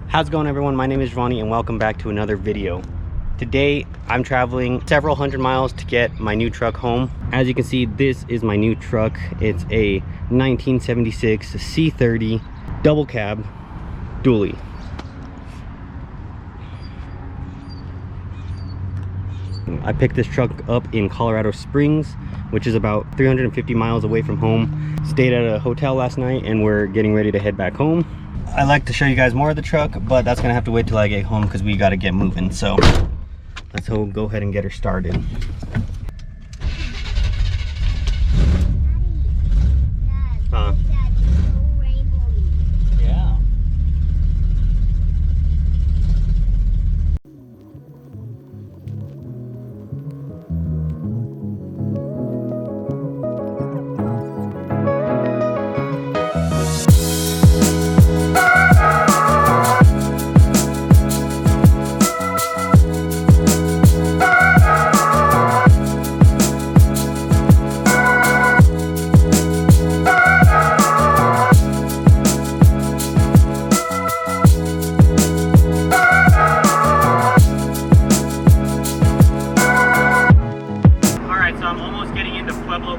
How's it going, everyone? My name is Jovani and welcome back to another video. Today I'm traveling several hundred miles to get my new truck home. As you can see, this is my new truck. It's a 1976 C30 double cab dually. I picked this truck up in Colorado Springs, which is about 350 miles away from home. Stayed at a hotel last night and we're getting ready to head back home. I like to show you guys more of the truck, but that's gonna have to wait till I get home because we got to get moving. So let's go ahead and get her started. Yeah.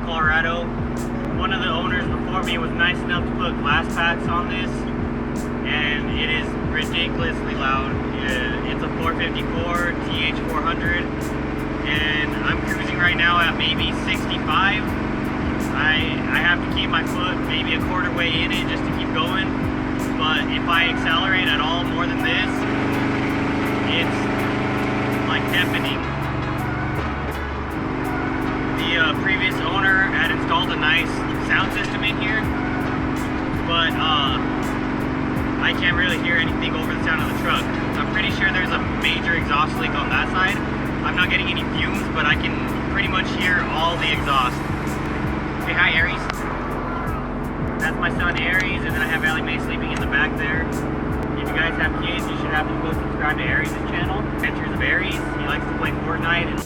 Colorado. One of the owners before me was nice enough to put glass packs on this, and it is ridiculously loud. It's a 454 TH400, and I'm cruising right now at maybe 65. I have to keep my foot maybe a quarter way in it just to keep going, but if I accelerate at all more than this, it's like deafening. The previous owner had installed a nice sound system in here, but I can't really hear anything over the sound of the truck. I'm pretty sure there's a major exhaust leak on that side. I'm not getting any fumes, but I can pretty much hear all the exhaust. Say hi, Aries. That's my son Aries, and then I have Allie Mae sleeping in the back there. If you guys have kids, you should have them go subscribe to Aries' channel, Adventures of Aries. He likes to play Fortnite and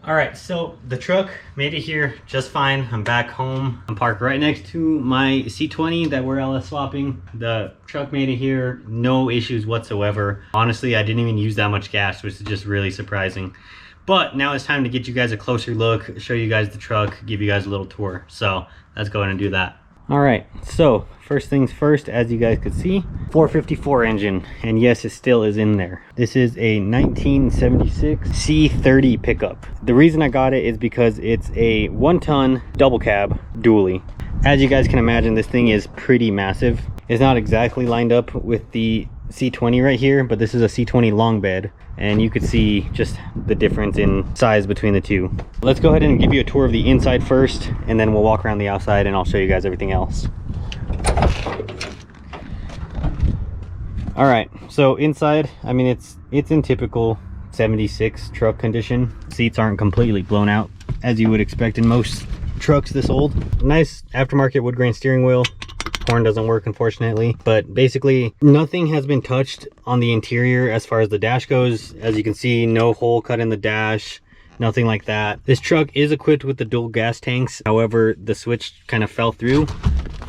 Alright, so the truck made it here just fine. I'm back home. I'm parked right next to my C20 that we're LS swapping. The truck made it here, no issues whatsoever. Honestly, I didn't even use that much gas, which is just really surprising. But now it's time to get you guys a closer look, show you guys the truck, give you guys a little tour. So let's go ahead and do that. Alright, so first things first, as you guys could see, 454 engine, and yes, it still is in there. This is a 1976 C30 pickup. The reason I got it is because it's a 1-ton double cab dually. As you guys can imagine, this thing is pretty massive. It's not exactly lined up with the C20 right here, but this is a C20 long bed, and you could see just the difference in size between the two. Let's go ahead and give you a tour of the inside first, and then we'll walk around the outside and I'll show you guys everything else. All right, so inside, I mean, it's in typical 76 truck condition. Seats aren't completely blown out, as you would expect in most trucks this old. Nice aftermarket wood grain steering wheel. Horn doesn't work, unfortunately, but basically nothing has been touched on the interior as far as the dash goes. As you can see, no hole cut in the dash, nothing like that. This truck is equipped with the dual gas tanks. However, the switch kind of fell through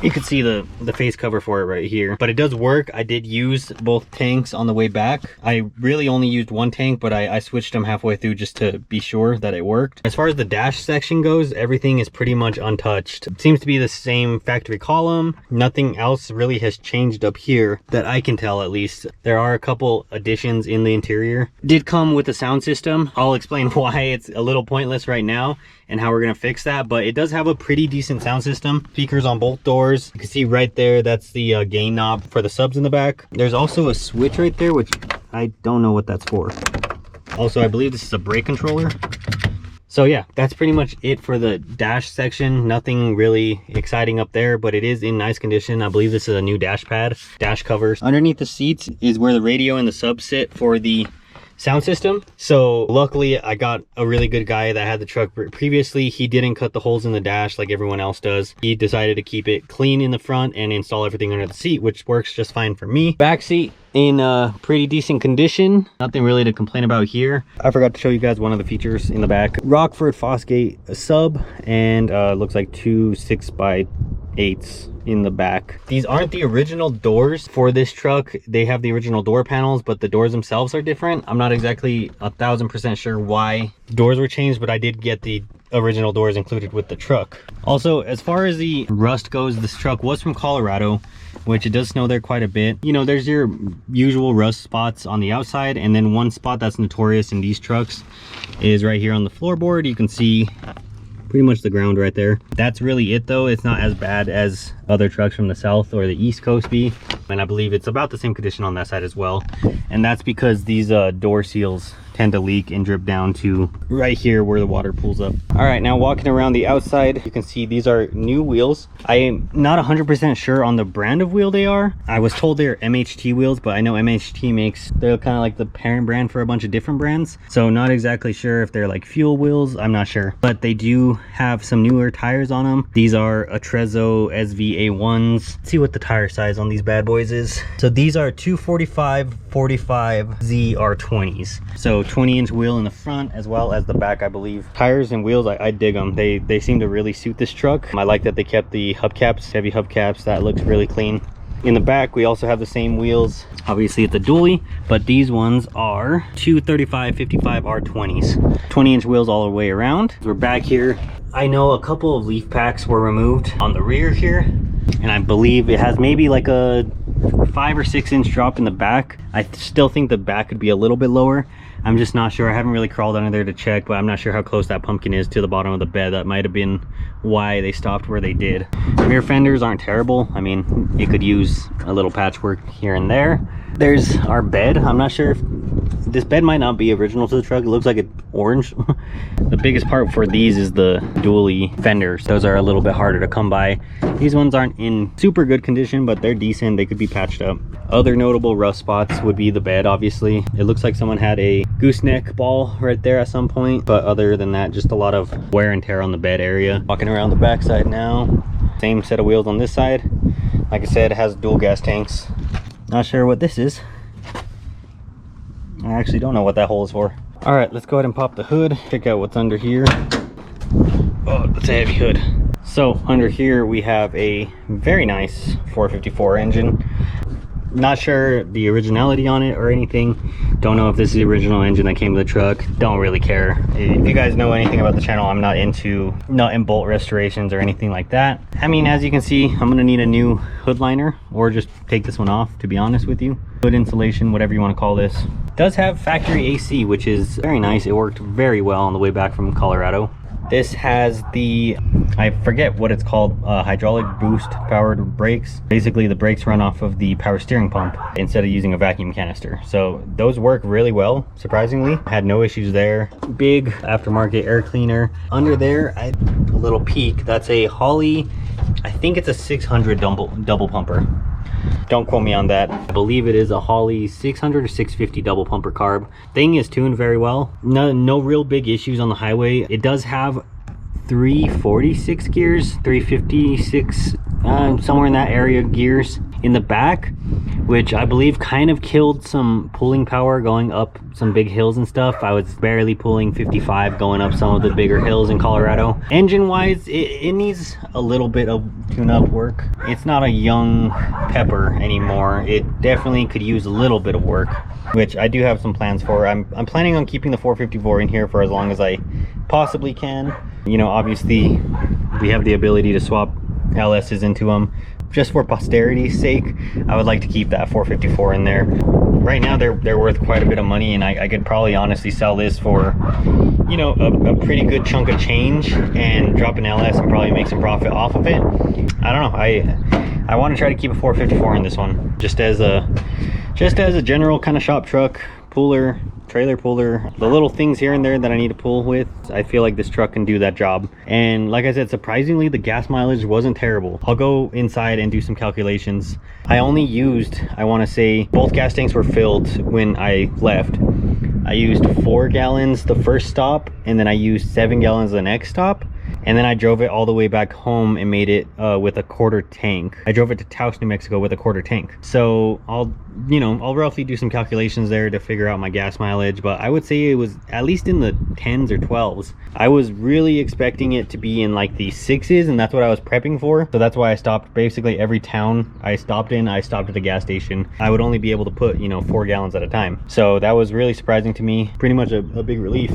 You can see the face cover for it right here, but it does work. I did use both tanks on the way back. I really only used one tank, but I switched them halfway through just to be sure that it worked. As far as the dash section goes, everything is pretty much untouched. It seems to be the same factory column. Nothing else really has changed up here that I can tell, at least. There are a couple additions in the interior. Did come with a sound system. I'll explain why it's a little pointless right now and how we're gonna fix that, but it does have a pretty decent sound system. Speakers on both doors. You can see right there, that's the gain knob for the subs in the back. There's also a switch right there, which I don't know what that's for. Also, I believe this is a brake controller. So yeah, that's pretty much it for the dash section. Nothing really exciting up there, but it is in nice condition. I believe this is a new dash pad, dash covers. Underneath the seats is where the radio and the sub sit for the sound system. So luckily I got a really good guy that had the truck previously. He didn't cut the holes in the dash like everyone else does. He decided to keep it clean in the front and install everything under the seat, which works just fine for me. Back seat in pretty decent condition. Nothing really to complain about here. I forgot to show you guys one of the features in the back. Rockford Fosgate sub, and looks like two 6x8s in the back. These aren't the original doors for this truck. They have the original door panels, but the doors themselves are different. I'm not exactly 1000% sure why doors were changed, but I did get the original doors included with the truck. Also, as far as the rust goes, this truck was from Colorado, which it does snow there quite a bit. You know, there's your usual rust spots on the outside, and then one spot that's notorious in these trucks is right here on the floorboard. You can see pretty much the ground right there. That's really it though. It's not as bad as other trucks from the south or the east coast be, and I believe it's about the same condition on that side as well. And that's because these door seals tend to leak and drip down to right here where the water pools up. All right, now walking around the outside, you can see these are new wheels. I am not 100% sure on the brand of wheel they are. I was told they're MHT wheels, but I know MHT makes, they're kind of like the parent brand for a bunch of different brands. So not exactly sure if they're like fuel wheels, I'm not sure. But they do have some newer tires on them. These are Attrezzo SVA1s. Let's see what the tire size on these bad boys is. So these are 245/45 ZR20s. So 20-inch wheel in the front as well as the back, I believe. Tires and wheels, I dig them. They seem to really suit this truck. I like that they kept the hubcaps, Chevy hubcaps. That looks really clean. In the back, we also have the same wheels. Obviously, it's a dually, but these ones are 235/55 R20s. 20-inch wheels all the way around. We're back here. I know a couple of leaf packs were removed on the rear here, and I believe it has maybe like a 5 or 6 inch drop in the back. I still think the back could be a little bit lower. I'm just not sure. I haven't really crawled under there to check, but I'm not sure how close that pumpkin is to the bottom of the bed. That might have been why they stopped where they did. Rear fenders aren't terrible. I mean, you could use a little patchwork here and there. There's our bed. I'm not sure if this bed might not be original to the truck. It looks like it's orange. The biggest part for these is the dually fenders. Those are a little bit harder to come by. These ones aren't in super good condition, but they're decent. They could be patched up. Other notable rust spots would be the bed, obviously. It looks like someone had a gooseneck ball right there at some point, but other than that, just a lot of wear and tear on the bed area. Walking around the back side now. Same set of wheels on this side. Like I said, it has dual gas tanks. Not sure what this is. I actually don't know what that hole is for. All right, let's go ahead and pop the hood. Check out what's under here. Oh, that's a heavy hood. So under here we have a very nice 454 engine. Not sure the originality on it or anything. Don't know if this is the original engine that came with the truck. Don't really care. If you guys know anything about the channel, I'm not into nut and bolt restorations or anything like that. I mean, as you can see, I'm gonna need a new hood liner or just take this one off, to be honest with you. Hood insulation, whatever you want to call this. It does have factory AC, which is very nice. It worked very well on the way back from Colorado. This has the, I forget what it's called, hydraulic boost powered brakes. Basically the brakes run off of the power steering pump instead of using a vacuum canister. So those work really well, surprisingly. Had no issues there. Big aftermarket air cleaner. Under there, a little peek, that's a Holley, I think it's a 600 double pumper. Don't quote me on that. I believe it is a Holley 600 or 650 double pumper carb. Thing is tuned very well. No real big issues on the highway. It does have 346 gears, 356, somewhere in that area gears. in the back, which I believe kind of killed some pulling power going up some big hills and stuff. I was barely pulling 55 going up some of the bigger hills in Colorado. Engine wise, it needs a little bit of tune-up work. It's not a young pepper anymore. It definitely could use a little bit of work, which I do have some plans for. I'm planning on keeping the 454 in here for as long as I possibly can. You know, obviously we have the ability to swap LS's into them. Just for posterity's sake, I would like to keep that 454 in there. Right now they're worth quite a bit of money, and I could probably honestly sell this for, you know, a pretty good chunk of change and drop an LS and probably make some profit off of it. I don't know, I want to try to keep a 454 in this one, just as a general kind of shop truck, puller, trailer puller, the little things here and there that I need to pull with. I feel like this truck can do that job. And like I said, surprisingly, the gas mileage wasn't terrible. I'll go inside and do some calculations. I only used, I want to say, both gas tanks were filled when I left. I used 4 gallons the first stop, and then I used 7 gallons the next stop. And then I drove it all the way back home and made it with a quarter tank. I drove it to Taos, New Mexico with a quarter tank. So I'll roughly do some calculations there to figure out my gas mileage, but I would say it was at least in the 10s or 12s. I was really expecting it to be in like the 6s, and that's what I was prepping for. So that's why I stopped basically every town I stopped in. I stopped at the gas station. I would only be able to put, you know, 4 gallons at a time. So that was really surprising to me. Pretty much a big relief.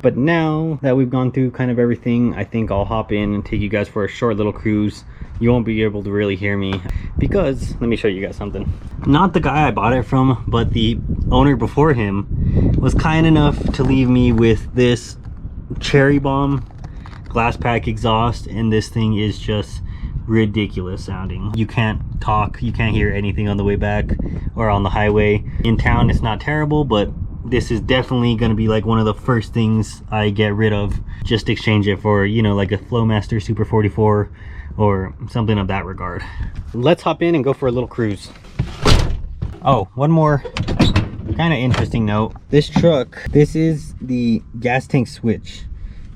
But now that we've gone through kind of everything, I think I'll hop in and take you guys for a short little cruise. You won't be able to really hear me because, let me show you guys something. Not the guy I bought it from, but the owner before him was kind enough to leave me with this Cherry Bomb glass pack exhaust, and this thing is just ridiculous sounding. You can't talk, you can't hear anything on the way back or on the highway. In town it's not terrible, but this is definitely going to be like one of the first things I get rid of. Just exchange it for, you know, like a Flowmaster Super 44 or something of that regard. Let's hop in and go for a little cruise. Oh, one more kind of interesting note. This truck, this is the gas tank switch.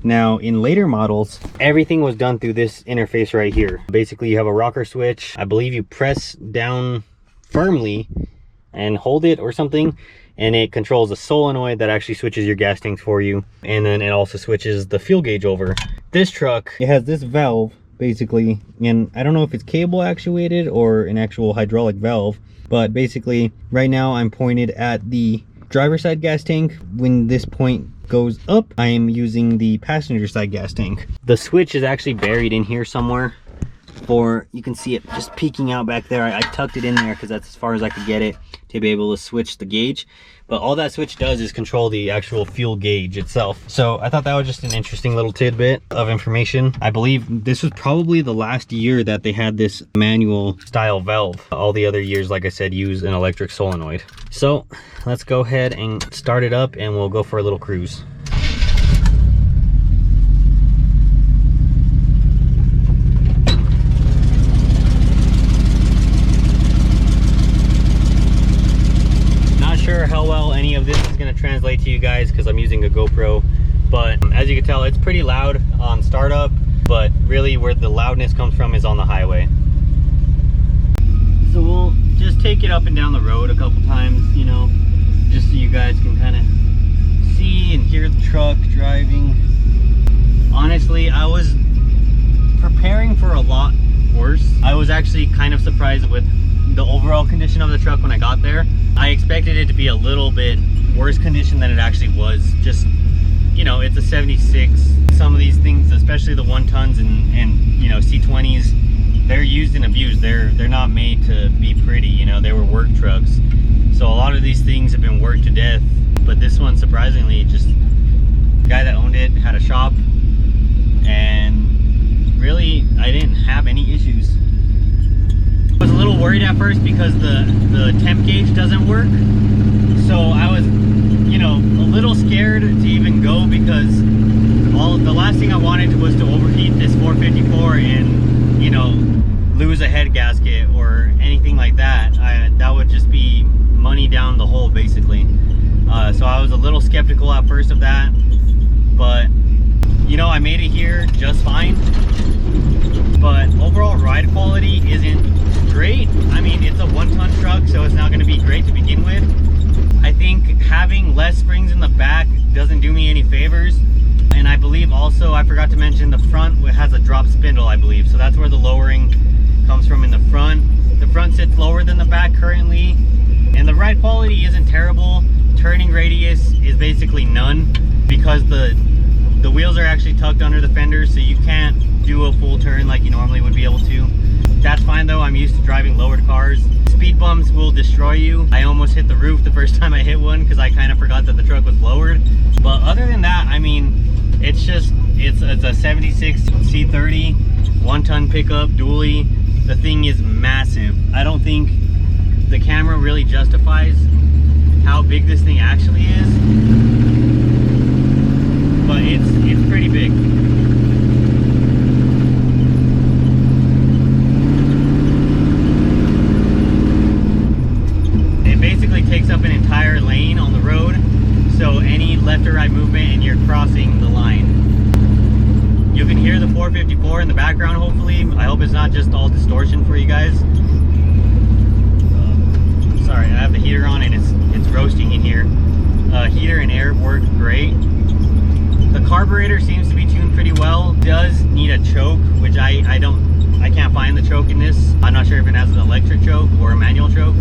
Now in later models, everything was done through this interface right here. Basically you have a rocker switch. I believe you press down firmly and hold it or something, and it controls a solenoid that actually switches your gas tanks for you, and then it also switches the fuel gauge over. This truck, it has this valve basically, and I don't know if it's cable actuated or an actual hydraulic valve, but basically right now I'm pointed at the driver's side gas tank. When this point goes up, I am using the passenger side gas tank. The switch is actually buried in here somewhere, or you can see it just peeking out back there. I tucked it in there because that's as far as I could get it to be able to switch the gauge. But all that switch does is control the actual fuel gauge itself. So I thought that was just an interesting little tidbit of information. I believe this was probably the last year that they had this manual style valve. All the other years, like I said, use an electric solenoid. So let's go ahead and start it up and we'll go for a little cruise. How well any of this is going to translate to you guys because I'm using a GoPro, but as you can tell, it's pretty loud on startup, but really where the loudness comes from is on the highway. So we'll just take it up and down the road a couple times, you know, just so you guys can kind of see and hear the truck driving. Honestly, I was preparing for a lot worse. I was actually kind of surprised with the overall condition of the truck when I got there. I expected it to be a little bit worse condition than it actually was. Just, you know, it's a 76. Some of these things, especially the 1 tons and you know, C20s, they're used and abused. They're not made to be pretty, you know, they were work trucks. So a lot of these things have been worked to death, but this one, surprisingly, just the guy that owned it had a shop, and really I didn't have any issues. I was a little worried at first because the temp gauge doesn't work, so I was, you know, a little scared to even go because the last thing I wanted was to overheat this 454 and, you know, lose a head gasket or anything like that. That would just be money down the hole basically. So I was a little skeptical at first of that, but you know, I made it here just fine. But overall ride quality isn't great. I mean, it's a 1-ton truck, so it's not going to be great to begin with. I think having less springs in the back doesn't do me any favors. And I believe also, I forgot to mention, the front has a drop spindle, I believe. So that's where the lowering comes from in the front. The front sits lower than the back currently. And the ride quality isn't terrible. Turning radius is basically none because the wheels are actually tucked under the fenders, so you can't do a full turn like you normally would be able to. That's fine though, I'm used to driving lowered cars. Speed bumps will destroy you. I almost hit the roof the first time I hit one because I kind of forgot that the truck was lowered. But other than that, I mean, it's a 76 C30, 1-ton pickup, dually. The thing is massive. I don't think the camera really justifies how big this thing actually is, but it's pretty big. It basically takes up an entire lane on the road, so any left or right movement and you're crossing the line. You can hear the 454 in the background, hopefully. I hope it's not just all distortion for you guys. Sorry, I have the heater on and it's roasting in here. Heater and air work great. The carburetor seems to be tuned pretty well. It does need a choke, which I can't find the choke in this. I'm not sure if it has an electric choke or a manual choke,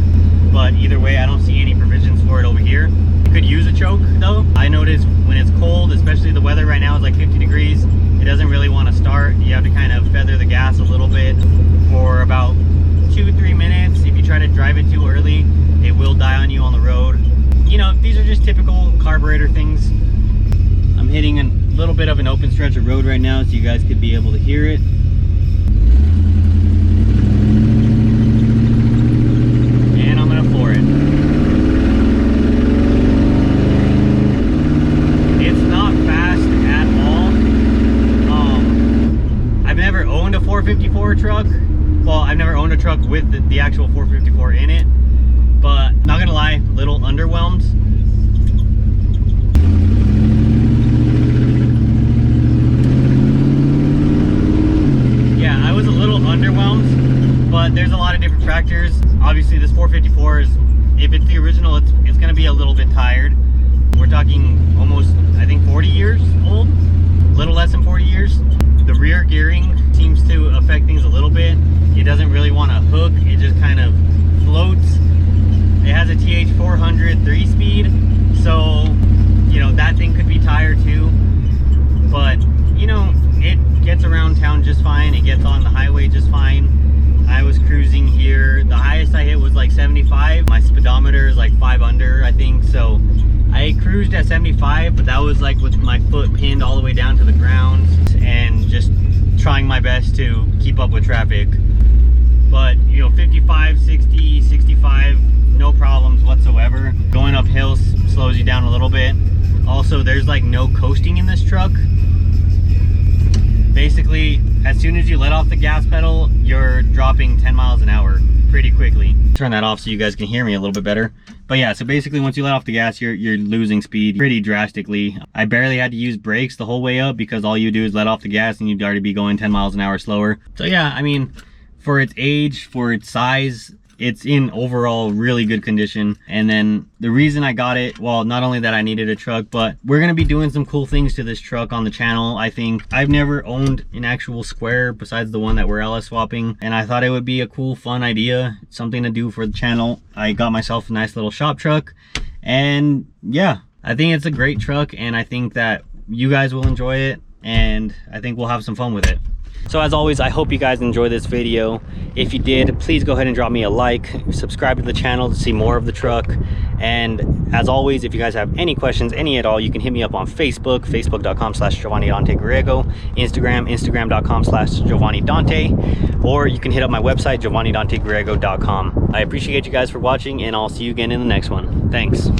but either way, I don't see any provisions for it over here. You could use a choke though. I noticed when it's cold, especially the weather right now is like 50 degrees, it doesn't really want to start. You have to kind of feather the gas a little bit for about 2-3 minutes. If you try to drive it too early, it will die on you on the road. You know, these are just typical carburetor things. I'm hitting a little bit of an open stretch of road right now so you guys could be able to hear it. And I'm gonna floor it. It's not fast at all. I've never owned a 454 truck. Well, I've never owned a truck with the actual 454 in it, but not gonna lie, a little underwhelmed. Yeah, I was a little underwhelmed, but there's a lot of different factors. Obviously, this 454 is, if it's the original, it's gonna be a little bit tired. We're talking almost, I think, 40 years old, a little less than 40 years. The rear gearing seems to affect things a little bit. It doesn't really want to hook, it just kind of floats. It has a TH400 3-speed, so you know that thing could be tired too, but you know, it gets around town just fine. It gets on the highway just fine. I was cruising here, the highest I hit was like 75. My speedometer is like 5 under, I think, so I cruised at 75, but that was like with my foot pinned all the way down to the ground and just trying my best to keep up with traffic. But you know, 55, 60, 65, no problems whatsoever. Going up hills slows you down a little bit. Also, there's like no coasting in this truck. Basically, as soon as you let off the gas pedal, you're dropping 10 miles an hour pretty quickly. Turn that off so you guys can hear me a little bit better. But yeah, so basically once you let off the gas, you're losing speed pretty drastically. I barely had to use brakes the whole way up because all you do is let off the gas and you'd already be going 10 miles an hour slower. So yeah, I mean, for its age, for its size, it's in overall really good condition. And then the reason I got it, well, not only that I needed a truck, but we're gonna be doing some cool things to this truck on the channel. I think I've never owned an actual Square besides the one that we're LS swapping, and I thought it would be a cool, fun idea, something to do for the channel. I got myself a nice little shop truck, and yeah, I think it's a great truck, and I think that you guys will enjoy it, and I think we'll have some fun with it. So as always, I hope you guys enjoyed this video. If you did, please go ahead and drop me a like, subscribe to the channel to see more of the truck. And as always, if you guys have any questions, any at all, you can hit me up on Facebook, facebook.com/Jovani Dante Griego, Instagram, instagram.com/Jovani Dante, or you can hit up my website, JovaniDanteGriego.com. I appreciate you guys for watching, and I'll see you again in the next one. Thanks.